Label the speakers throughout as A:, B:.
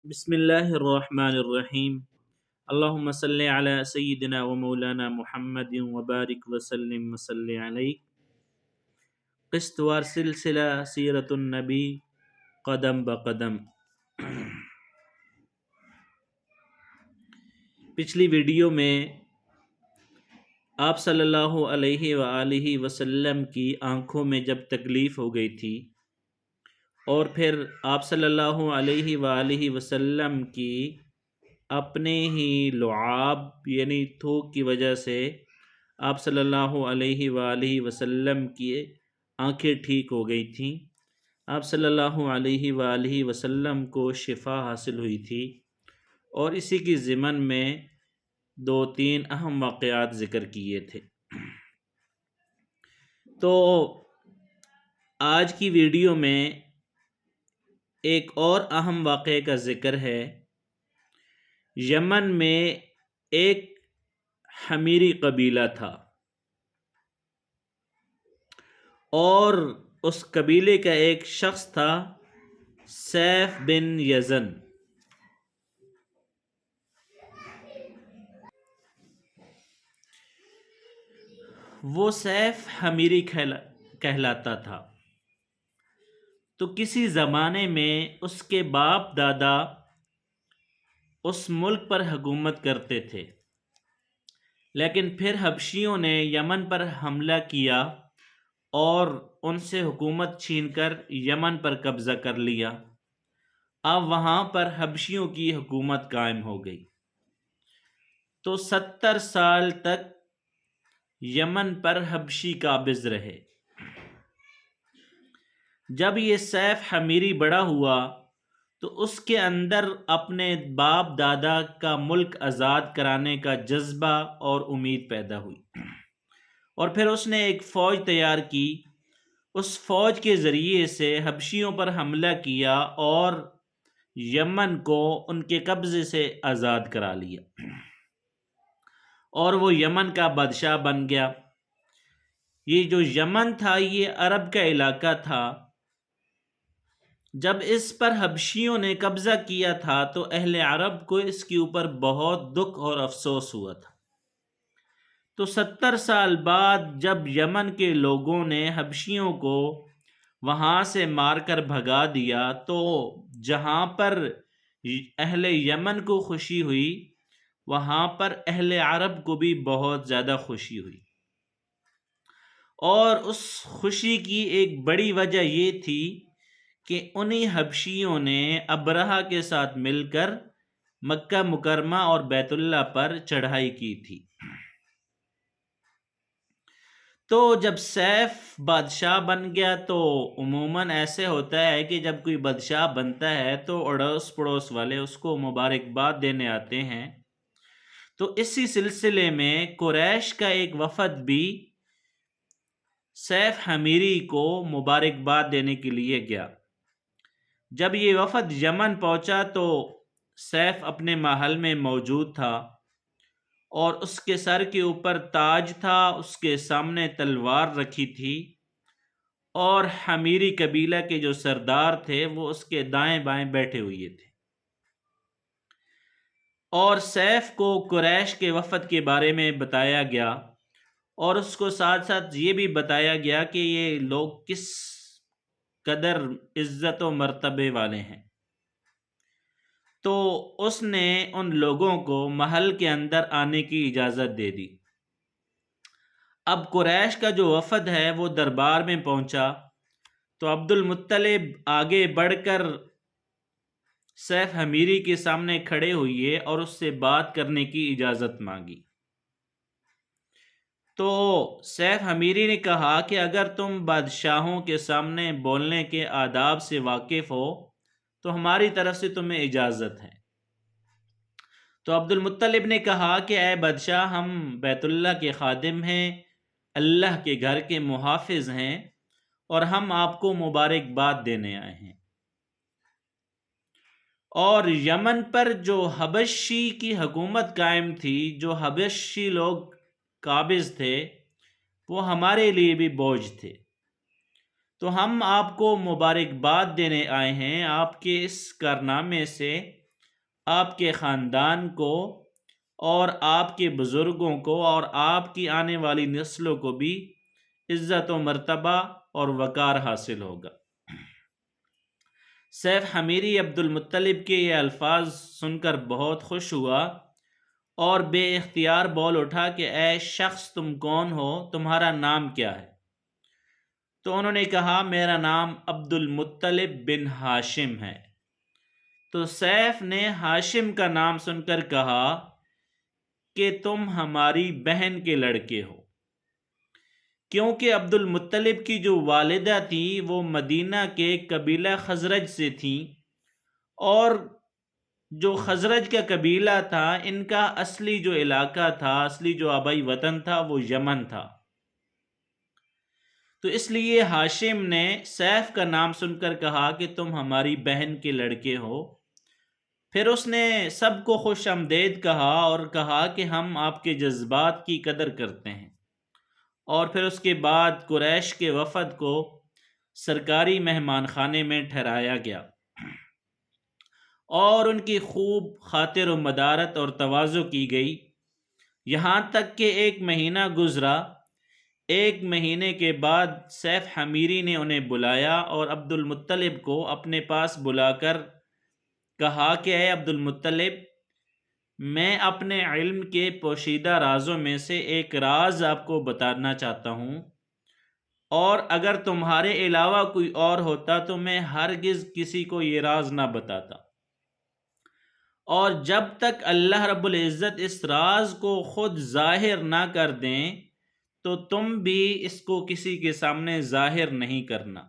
A: بسم اللہ الرحمن الرحیم۔ اللہم صلی علی سیدنا و مولانا محمد وبارک وسلم وصلی علیہ۔ قسط وار سلسلہ سیرت النبی قدم بقدم۔ پچھلی ویڈیو میں آپ صلی اللہ علیہ وآلہ وسلم کی آنکھوں میں جب تکلیف ہو گئی تھی اور پھر آپ صلی اللہ علیہ وآلہ وسلم کی اپنے ہی لعاب یعنی تھوک کی وجہ سے آپ صلی اللہ علیہ وآلہ وسلم کی آنکھیں ٹھیک ہو گئی تھیں، آپ صلی اللہ علیہ وآلہ وسلم کو شفا حاصل ہوئی تھی، اور اسی کی ضمن میں دو تین اہم واقعات ذکر کیے تھے۔ تو آج کی ویڈیو میں ایک اور اہم واقعے کا ذکر ہے۔ یمن میں ایک حمیری قبیلہ تھا اور اس قبیلے کا ایک شخص تھا سیف بن یزن۔ وہ سیف حمیری کہلاتا تھا۔ تو کسی زمانے میں اس کے باپ دادا اس ملک پر حکومت کرتے تھے، لیکن پھر حبشیوں نے یمن پر حملہ کیا اور ان سے حکومت چھین کر یمن پر قبضہ کر لیا۔ اب وہاں پر حبشیوں کی حکومت قائم ہو گئی۔ تو 70 سال تک یمن پر حبشی قابض رہے۔ جب یہ سیف حمیری بڑا ہوا تو اس کے اندر اپنے باپ دادا کا ملک آزاد کرانے کا جذبہ اور امید پیدا ہوئی، اور پھر اس نے ایک فوج تیار کی۔ اس فوج کے ذریعے سے حبشیوں پر حملہ کیا اور یمن کو ان کے قبضے سے آزاد کرا لیا، اور وہ یمن کا بادشاہ بن گیا۔ یہ جو یمن تھا یہ عرب کا علاقہ تھا۔ جب اس پر حبشیوں نے قبضہ کیا تھا تو اہل عرب کو اس کے اوپر بہت دکھ اور افسوس ہوا تھا۔ تو 70 سال بعد جب یمن کے لوگوں نے حبشیوں کو وہاں سے مار کر بھگا دیا تو جہاں پر اہل یمن کو خوشی ہوئی وہاں پر اہل عرب کو بھی بہت زیادہ خوشی ہوئی، اور اس خوشی کی ایک بڑی وجہ یہ تھی کہ انہی حبشیوں نے ابرہہ کے ساتھ مل کر مکہ مکرمہ اور بیت اللہ پر چڑھائی کی تھی۔ تو جب سیف بادشاہ بن گیا تو عموماً ایسے ہوتا ہے کہ جب کوئی بادشاہ بنتا ہے تو اڑوس پڑوس والے اس کو مبارکباد دینے آتے ہیں۔ تو اسی سلسلے میں قریش کا ایک وفد بھی سیف حمیری کو مبارکباد دینے کے لیے گیا۔ جب یہ وفد یمن پہنچا تو سیف اپنے محل میں موجود تھا اور اس کے سر کے اوپر تاج تھا، اس کے سامنے تلوار رکھی تھی، اور حمیری قبیلہ کے جو سردار تھے وہ اس کے دائیں بائیں بیٹھے ہوئے تھے، اور سیف کو قریش کے وفد کے بارے میں بتایا گیا، اور اس کو ساتھ ساتھ یہ بھی بتایا گیا کہ یہ لوگ کس قدر عزت و مرتبے والے ہیں۔ تو اس نے ان لوگوں کو محل کے اندر آنے کی اجازت دے دی۔ اب قریش کا جو وفد ہے وہ دربار میں پہنچا تو عبد المطلب آگے بڑھ کر سیف حمیری کے سامنے کھڑے ہوئے اور اس سے بات کرنے کی اجازت مانگی۔ تو سیف حمیری نے کہا کہ اگر تم بادشاہوں کے سامنے بولنے کے آداب سے واقف ہو تو ہماری طرف سے تمہیں اجازت ہے۔ تو عبد المطلب نے کہا کہ اے بادشاہ، ہم بیت اللہ کے خادم ہیں، اللہ کے گھر کے محافظ ہیں، اور ہم آپ کو مبارکباد دینے آئے ہیں۔ اور یمن پر جو حبشی کی حکومت قائم تھی، جو حبشی لوگ قابض تھے، وہ ہمارے لیے بھی بوجھ تھے۔ تو ہم آپ کو مبارکباد دینے آئے ہیں آپ کے اس کارنامے سے آپ کے خاندان کو اور آپ کے بزرگوں کو اور آپ کی آنے والی نسلوں کو بھی عزت و مرتبہ اور وقار حاصل ہوگا۔ سیف حمیری عبد المطلب کے یہ الفاظ سن کر بہت خوش ہوا اور بے اختیار بول اٹھا کہ اے شخص تم کون ہو، تمہارا نام کیا ہے؟ تو انہوں نے کہا میرا نام عبد المطلب بن ہاشم ہے۔ تو سیف نے ہاشم کا نام سن کر کہا کہ تم ہماری بہن کے لڑکے ہو، کیونکہ عبد المطلب کی جو والدہ تھی وہ مدینہ کے قبیلہ خزرج سے تھیں، اور جو خزرج کا قبیلہ تھا ان کا اصلی جو علاقہ تھا، اصلی جو آبائی وطن تھا وہ یمن تھا۔ تو اس لیے ہاشم نے سیف کا نام سن کر کہا کہ تم ہماری بہن کے لڑکے ہو۔ پھر اس نے سب کو خوش آمدید کہا اور کہا کہ ہم آپ کے جذبات کی قدر کرتے ہیں، اور پھر اس کے بعد قریش کے وفد کو سرکاری مہمان خانے میں ٹھہرایا گیا اور ان کی خوب خاطر و مدارت اور تواضع کی گئی، یہاں تک کہ 1 مہینہ گزرا۔ 1 مہینے کے بعد سیف حمیری نے انہیں بلایا اور عبد المطلب کو اپنے پاس بلا کر کہا کہ اے عبد المطلب، میں اپنے علم کے پوشیدہ رازوں میں سے ایک راز آپ کو بتانا چاہتا ہوں، اور اگر تمہارے علاوہ کوئی اور ہوتا تو میں ہرگز کسی کو یہ راز نہ بتاتا، اور جب تک اللہ رب العزت اس راز کو خود ظاہر نہ کر دیں تو تم بھی اس کو کسی کے سامنے ظاہر نہیں کرنا۔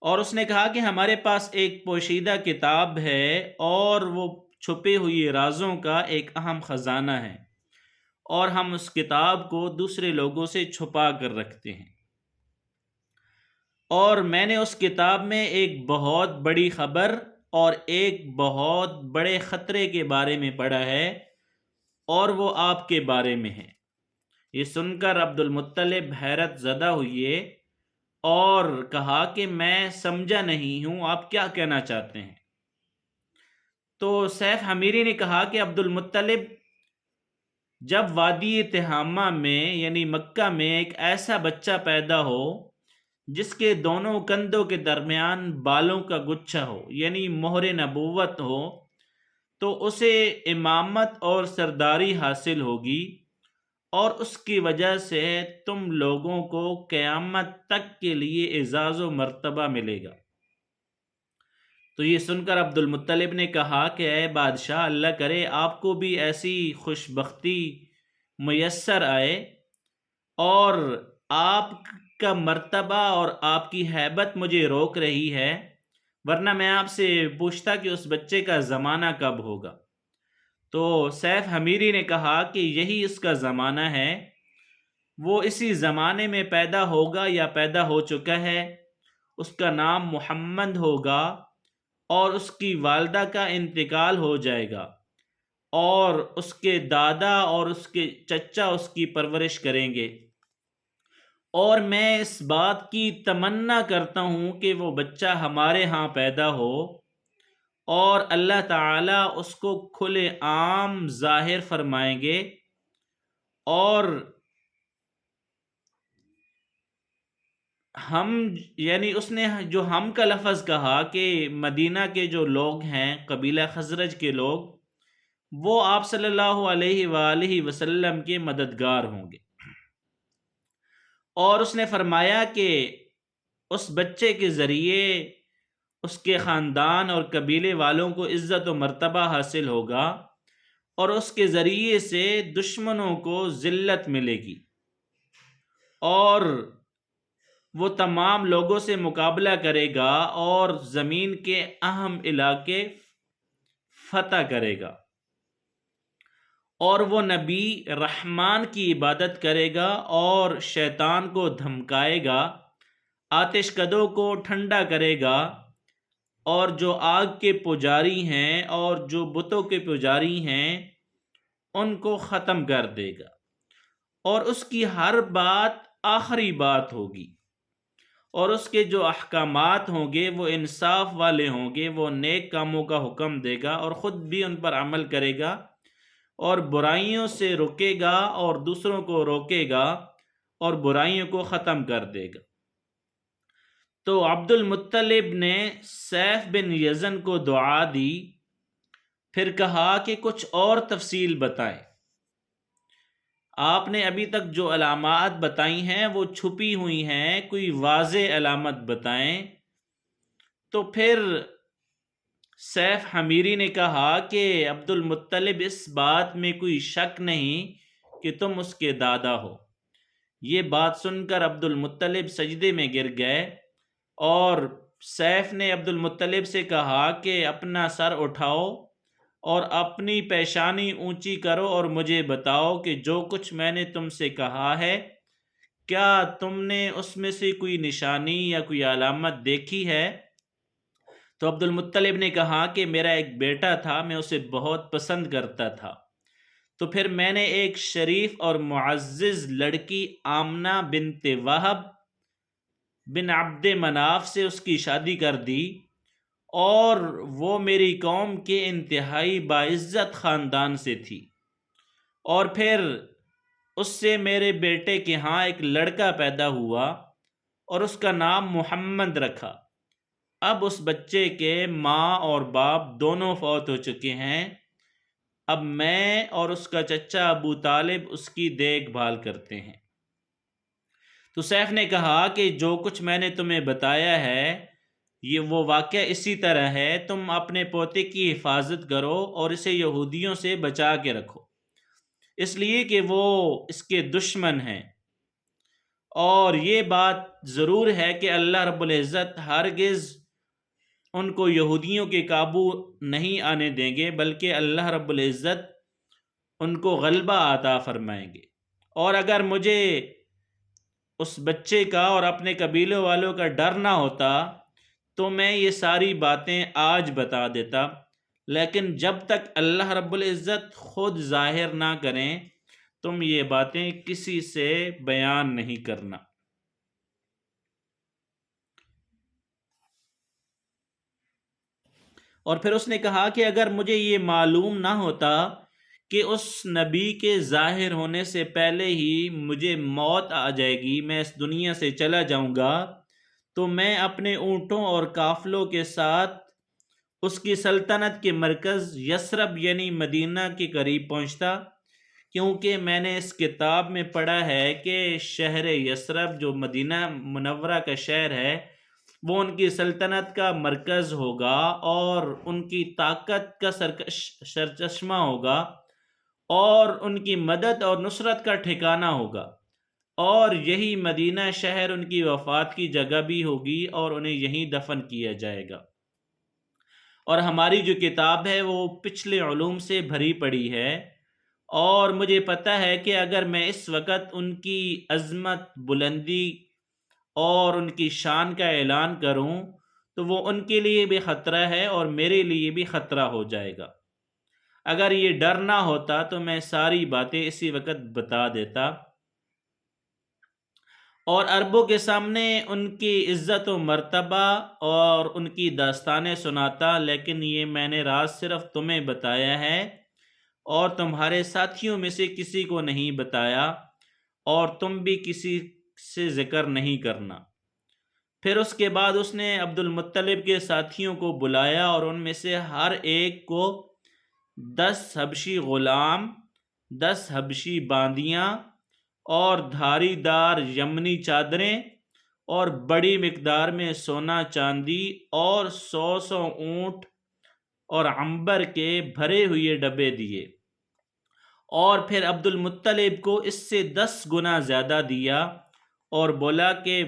A: اور اس نے کہا کہ ہمارے پاس ایک پوشیدہ کتاب ہے اور وہ چھپے ہوئی رازوں کا ایک اہم خزانہ ہے، اور ہم اس کتاب کو دوسرے لوگوں سے چھپا کر رکھتے ہیں، اور میں نے اس کتاب میں ایک بہت بڑی خبر اور ایک بہت بڑے خطرے کے بارے میں پڑھا ہے، اور وہ آپ کے بارے میں ہے۔ یہ سن کر عبد المطلب حیرت زدہ ہوئے اور کہا کہ میں سمجھا نہیں ہوں، آپ کیا کہنا چاہتے ہیں؟ تو سیف حمیری نے کہا کہ عبد المطلب، جب وادی تہامہ میں یعنی مکہ میں ایک ایسا بچہ پیدا ہو جس کے دونوں کندھوں کے درمیان بالوں کا گچھا ہو یعنی مہر نبوت ہو، تو اسے امامت اور سرداری حاصل ہوگی، اور اس کی وجہ سے تم لوگوں کو قیامت تک کے لیے اعزاز و مرتبہ ملے گا۔ تو یہ سن کر عبد المطلب نے کہا کہ اے بادشاہ، اللہ کرے آپ کو بھی ایسی خوش بختی میسر آئے، اور آپ کا مرتبہ اور آپ کی ہیبت مجھے روک رہی ہے، ورنہ میں آپ سے پوچھتا کہ اس بچے کا زمانہ کب ہوگا۔ تو سیف حمیری نے کہا کہ یہی اس کا زمانہ ہے، وہ اسی زمانے میں پیدا ہوگا یا پیدا ہو چکا ہے۔ اس کا نام محمد ہوگا، اور اس کی والدہ کا انتقال ہو جائے گا، اور اس کے دادا اور اس کے چچا اس کی پرورش کریں گے، اور میں اس بات کی تمنا کرتا ہوں کہ وہ بچہ ہمارے ہاں پیدا ہو، اور اللہ تعالیٰ اس کو کھلے عام ظاہر فرمائیں گے، اور ہم یعنی اس نے جو ہم کا لفظ کہا کہ مدینہ کے جو لوگ ہیں قبیلہ خزرج کے لوگ، وہ آپ صلی اللہ علیہ وآلہ وسلم کے مددگار ہوں گے، اور اس نے فرمایا کہ اس بچے کے ذریعے اس کے خاندان اور قبیلے والوں کو عزت و مرتبہ حاصل ہوگا، اور اس کے ذریعے سے دشمنوں کو ذلت ملے گی، اور وہ تمام لوگوں سے مقابلہ کرے گا اور زمین کے اہم علاقے فتح کرے گا، اور وہ نبی رحمان کی عبادت کرے گا اور شیطان کو دھمکائے گا، آتش کدوں کو ٹھنڈا کرے گا، اور جو آگ کے پجاری ہیں اور جو بتوں کے پجاری ہیں ان کو ختم کر دے گا، اور اس کی ہر بات آخری بات ہوگی، اور اس کے جو احکامات ہوں گے وہ انصاف والے ہوں گے، وہ نیک کاموں کا حکم دے گا اور خود بھی ان پر عمل کرے گا اور برائیوں سے رکے گا اور دوسروں کو روکے گا اور برائیوں کو ختم کر دے گا۔ تو عبد المطلب نے سیف بن یزن کو دعا دی، پھر کہا کہ کچھ اور تفصیل بتائیں، آپ نے ابھی تک جو علامات بتائی ہیں وہ چھپی ہوئی ہیں، کوئی واضح علامت بتائیں۔ تو پھر سیف حمیری نے کہا کہ عبد المطلب اس بات میں کوئی شک نہیں کہ تم اس کے دادا ہو۔ یہ بات سن کر عبد المطلب سجدے میں گر گئے اور سیف نے عبد المطلب سے کہا کہ اپنا سر اٹھاؤ اور اپنی پیشانی اونچی کرو اور مجھے بتاؤ کہ جو کچھ میں نے تم سے کہا ہے کیا تم نے اس میں سے کوئی نشانی یا کوئی علامت دیکھی ہے؟ تو عبد المطلب نے کہا کہ میرا ایک بیٹا تھا، میں اسے بہت پسند کرتا تھا، تو پھر میں نے ایک شریف اور معزز لڑکی آمنہ بنت وہب بن عبد مناف سے اس کی شادی کر دی، اور وہ میری قوم کے انتہائی باعزت خاندان سے تھی، اور پھر اس سے میرے بیٹے کے ہاں ایک لڑکا پیدا ہوا اور اس کا نام محمد رکھا۔ اب اس بچے کے ماں اور باپ دونوں فوت ہو چکے ہیں، اب میں اور اس کا چچا ابو طالب اس کی دیکھ بھال کرتے ہیں۔ تو سیف نے کہا کہ جو کچھ میں نے تمہیں بتایا ہے یہ وہ واقعہ اسی طرح ہے، تم اپنے پوتے کی حفاظت کرو اور اسے یہودیوں سے بچا کے رکھو، اس لیے کہ وہ اس کے دشمن ہیں، اور یہ بات ضرور ہے کہ اللہ رب العزت ہرگز ان کو یہودیوں کے قابو نہیں آنے دیں گے، بلکہ اللہ رب العزت ان کو غلبہ عطا فرمائیں گے۔ اور اگر مجھے اس بچے کا اور اپنے قبیلے والوں کا ڈر نہ ہوتا تو میں یہ ساری باتیں آج بتا دیتا، لیکن جب تک اللہ رب العزت خود ظاہر نہ کریں تم یہ باتیں کسی سے بیان نہیں کرنا۔ اور پھر اس نے کہا کہ اگر مجھے یہ معلوم نہ ہوتا کہ اس نبی کے ظاہر ہونے سے پہلے ہی مجھے موت آ جائے گی، میں اس دنیا سے چلا جاؤں گا، تو میں اپنے اونٹوں اور قافلوں کے ساتھ اس کی سلطنت کے مرکز یثرب یعنی مدینہ کے قریب پہنچتا، کیونکہ میں نے اس کتاب میں پڑھا ہے کہ شہر یثرب جو مدینہ منورہ کا شہر ہے وہ ان کی سلطنت کا مرکز ہوگا اور ان کی طاقت کا سرچشمہ ہوگا اور ان کی مدد اور نصرت کا ٹھکانہ ہوگا، اور یہی مدینہ شہر ان کی وفات کی جگہ بھی ہوگی اور انہیں یہیں دفن کیا جائے گا۔ اور ہماری جو کتاب ہے وہ پچھلے علوم سے بھری پڑی ہے، اور مجھے پتہ ہے کہ اگر میں اس وقت ان کی عظمت، بلندی اور ان کی شان کا اعلان کروں تو وہ ان کے لیے بھی خطرہ ہے اور میرے لیے بھی خطرہ ہو جائے گا۔ اگر یہ ڈر نہ ہوتا تو میں ساری باتیں اسی وقت بتا دیتا اور عربوں کے سامنے ان کی عزت و مرتبہ اور ان کی داستانیں سناتا، لیکن یہ میں نے راز صرف تمہیں بتایا ہے اور تمہارے ساتھیوں میں سے کسی کو نہیں بتایا، اور تم بھی کسی سے ذکر نہیں کرنا۔ پھر اس کے بعد اس نے عبد المطلب کے ساتھیوں کو بلایا اور ان میں سے ہر ایک کو 10 حبشی غلام، 10 حبشی باندیاں اور دھاری دار یمنی چادریں اور بڑی مقدار میں سونا چاندی اور 100 اونٹ اور عنبر کے بھرے ہوئے ڈبے دیے، اور پھر عبد المطلب کو اس سے 10 گنا زیادہ دیا اور بولا کہ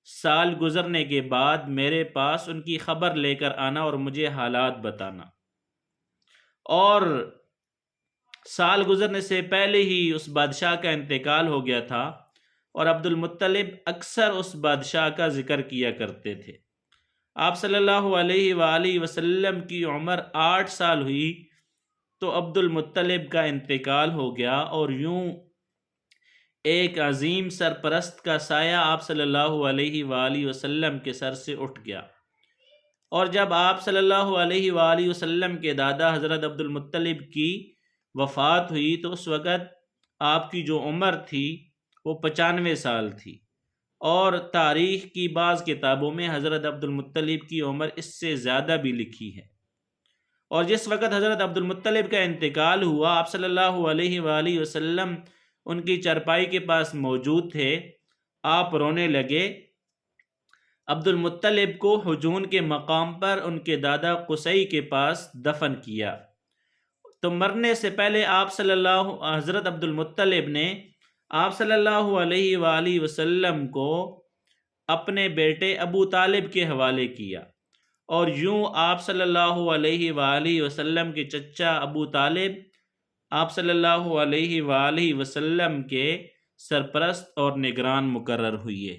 A: سال گزرنے کے بعد میرے پاس ان کی خبر لے کر آنا اور مجھے حالات بتانا۔ اور سال گزرنے سے پہلے ہی اس بادشاہ کا انتقال ہو گیا تھا، اور عبد المطلب اکثر اس بادشاہ کا ذکر کیا کرتے تھے۔ آپ صلی اللہ علیہ وآلہ وسلم کی عمر 8 سال ہوئی تو عبد المطلب کا انتقال ہو گیا، اور یوں ایک عظیم سرپرست کا سایہ آپ صلی اللہ علیہ وآلہ وسلم کے سر سے اٹھ گیا، اور جب آپ صلی اللہ علیہ وآلہ وسلم کے دادا حضرت عبد المطلب کی وفات ہوئی تو اس وقت آپ کی جو عمر تھی وہ 95 سال تھی، اور تاریخ کی بعض کتابوں میں حضرت عبد المطلب کی عمر اس سے زیادہ بھی لکھی ہے۔ اور جس وقت حضرت عبد المطلب کا انتقال ہوا، آپ صلی اللہ علیہ وآلہ وسلم ان کی چرپائی کے پاس موجود تھے، آپ رونے لگے۔ عبد المطلب کو حجون کے مقام پر ان کے دادا قصی کے پاس دفن کیا۔ تو مرنے سے پہلے حضرت عبد المطلب نے آپ صلی اللہ علیہ وآلہ وسلم کو اپنے بیٹے ابو طالب کے حوالے کیا، اور یوں آپ صلی اللہ علیہ وآلہ وسلم کے چچا ابو طالب آپ صلی اللہ علیہ وآلہ وسلم کے سرپرست اور نگران مقرر ہوئے۔